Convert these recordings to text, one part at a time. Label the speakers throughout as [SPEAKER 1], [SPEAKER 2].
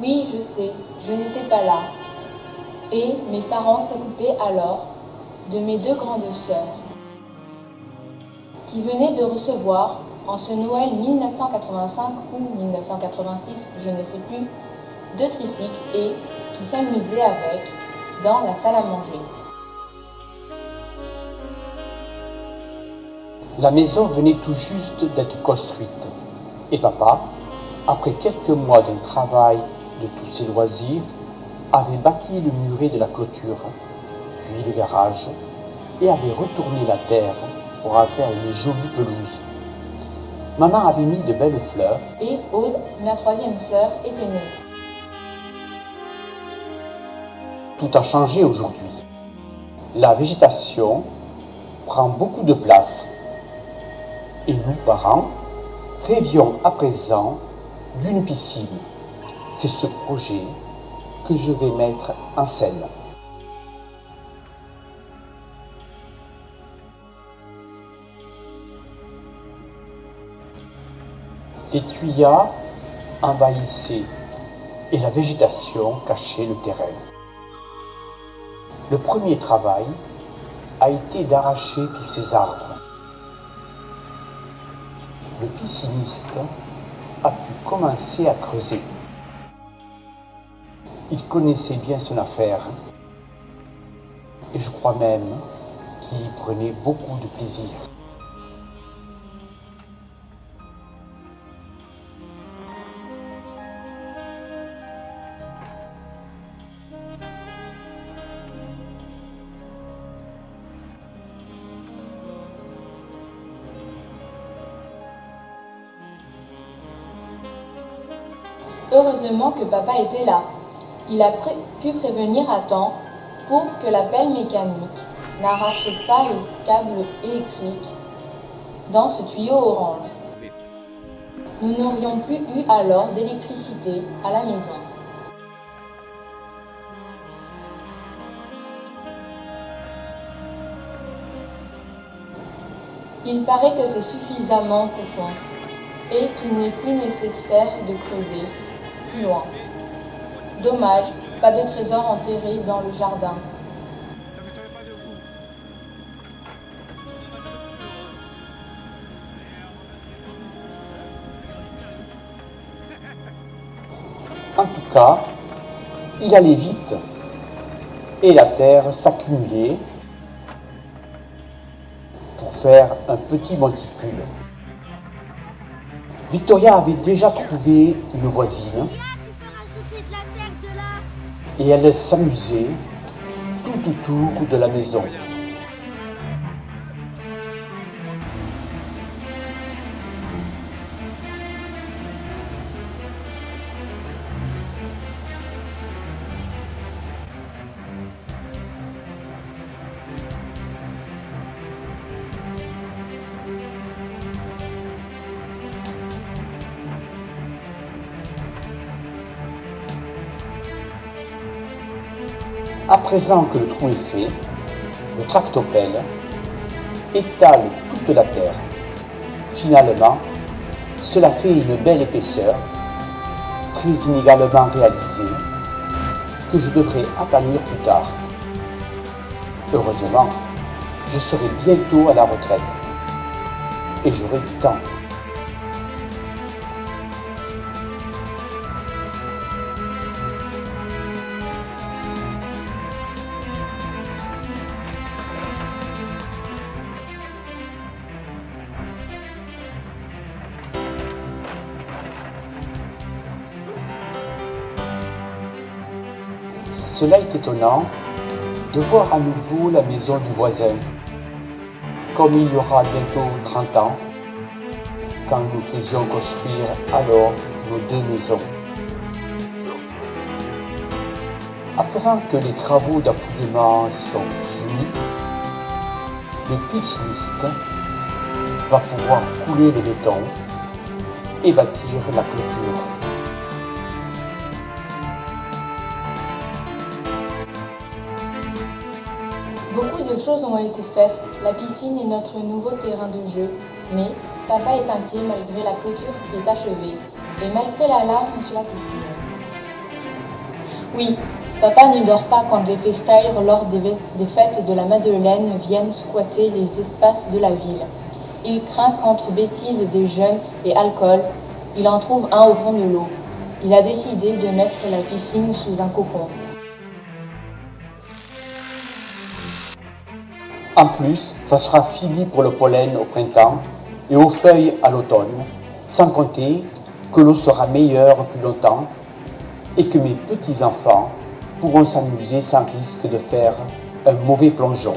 [SPEAKER 1] Oui, je sais, je n'étais pas là. Et mes parents s'occupaient alors de mes deux grandes sœurs, qui venaient de recevoir, en ce Noël 1985 ou 1986, je ne sais plus, deux tricycles et qui s'amusaient avec dans la salle à manger.
[SPEAKER 2] La maison venait tout juste d'être construite et papa, après quelques mois d'un travail de tous ses loisirs, avait bâti le muret de la clôture, puis le garage, et avait retourné la terre pour en faire une jolie pelouse. Maman avait mis de belles fleurs.
[SPEAKER 1] Et Aude, ma troisième sœur, était née.
[SPEAKER 2] Tout a changé aujourd'hui. La végétation prend beaucoup de place. Et nous, parents, rêvions à présent d'une piscine. C'est ce projet que je vais mettre en scène. Les tuyas envahissaient et la végétation cachait le terrain. Le premier travail a été d'arracher tous ces arbres. Le pisciniste a pu commencer à creuser. Il connaissait bien son affaire et je crois même qu'il y prenait beaucoup de plaisir.
[SPEAKER 1] Heureusement que papa était là. Il a pu prévenir à temps pour que la pelle mécanique n'arrache pas les câbles électriques dans ce tuyau orange. Nous n'aurions plus eu alors d'électricité à la maison. Il paraît que c'est suffisamment profond et qu'il n'est plus nécessaire de creuser plus loin. Dommage, pas de trésor enterré dans le jardin.
[SPEAKER 2] En tout cas, il allait vite et la terre s'accumulait pour faire un petit monticule. Victoria avait déjà trouvé une voisine et elle s'amusait tout autour de la maison. À présent que le trou est fait, le tractopelle étale toute la terre. Finalement, cela fait une belle épaisseur, très inégalement réalisée, que je devrais aplanir plus tard. Heureusement, je serai bientôt à la retraite et j'aurai du temps. Cela est étonnant de voir à nouveau la maison du voisin, comme il y aura bientôt 30 ans, quand nous faisions construire alors nos deux maisons. À présent que les travaux d'affouillement sont finis, le pisciniste va pouvoir couler le béton et bâtir la clôture.
[SPEAKER 1] Beaucoup de choses ont été faites, la piscine est notre nouveau terrain de jeu, mais papa est inquiet malgré la clôture qui est achevée et malgré l'alarme sur la piscine. Oui, papa ne dort pas quand les festaires lors des fêtes de la Madeleine viennent squatter les espaces de la ville. Il craint qu'entre bêtises des jeunes et alcool, il en trouve un au fond de l'eau. Il a décidé de mettre la piscine sous un cocon.
[SPEAKER 2] En plus, ça sera fini pour le pollen au printemps et aux feuilles à l'automne, sans compter que l'eau sera meilleure plus longtemps et que mes petits-enfants pourront s'amuser sans risque de faire un mauvais plongeon.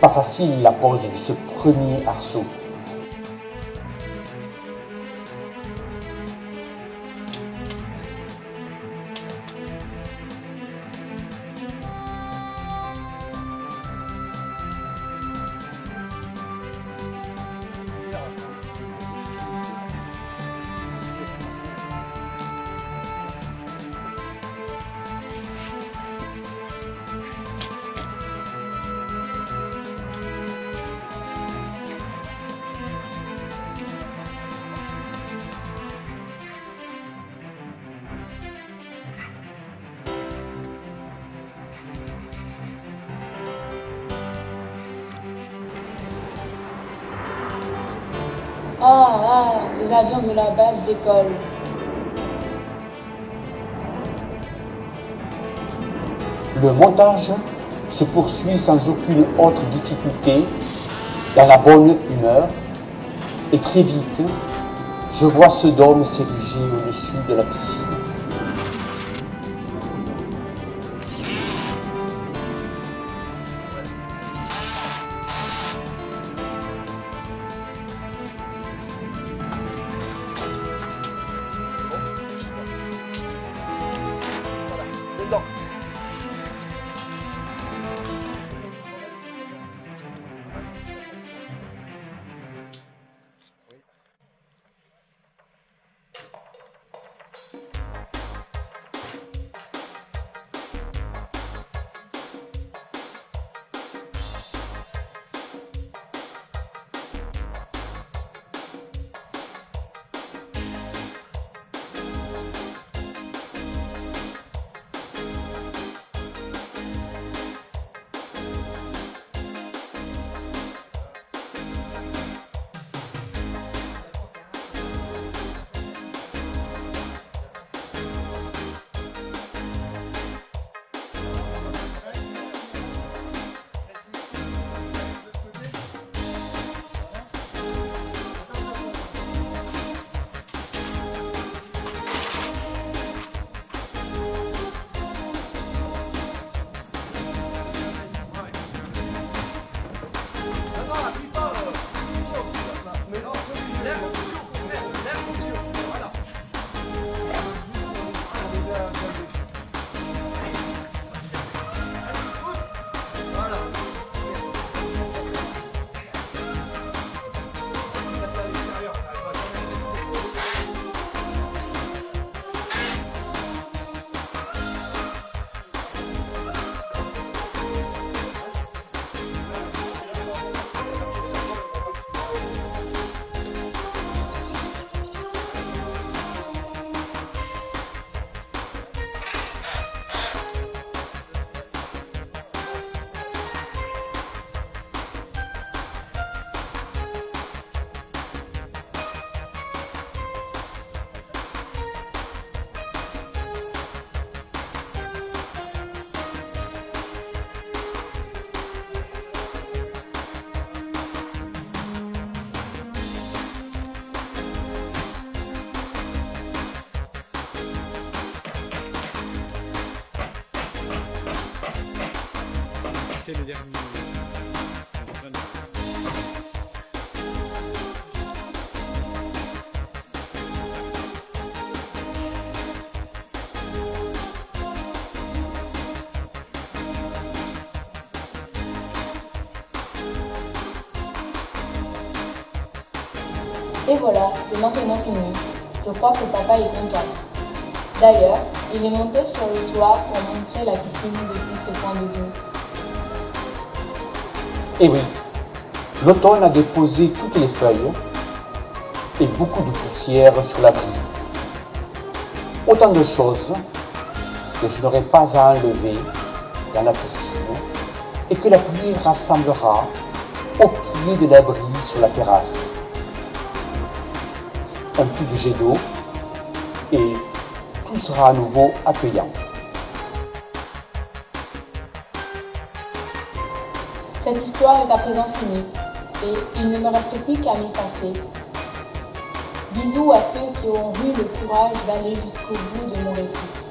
[SPEAKER 2] Pas facile la pose de ce premier arceau.
[SPEAKER 1] Les avions de la base décollent.
[SPEAKER 2] Le montage se poursuit sans aucune autre difficulté, dans la bonne humeur, et très vite, je vois ce dôme s'ériger au-dessus de la piscine.
[SPEAKER 3] C'est le dernier.
[SPEAKER 1] Et voilà, c'est maintenant fini. Je crois que papa est content. D'ailleurs, il est monté sur le toit pour montrer la piscine depuis ce point de vue.
[SPEAKER 2] Et oui, l'automne a déposé toutes les feuilles et beaucoup de poussière sur la brise. Autant de choses que je n'aurai pas à enlever dans la piscine et que la pluie rassemblera au pied de l'abri sur la terrasse. Un peu de jet d'eau et tout sera à nouveau accueillant.
[SPEAKER 1] Cette histoire est à présent finie et il ne me reste plus qu'à m'effacer. Bisous à ceux qui auront eu le courage d'aller jusqu'au bout de mon récit.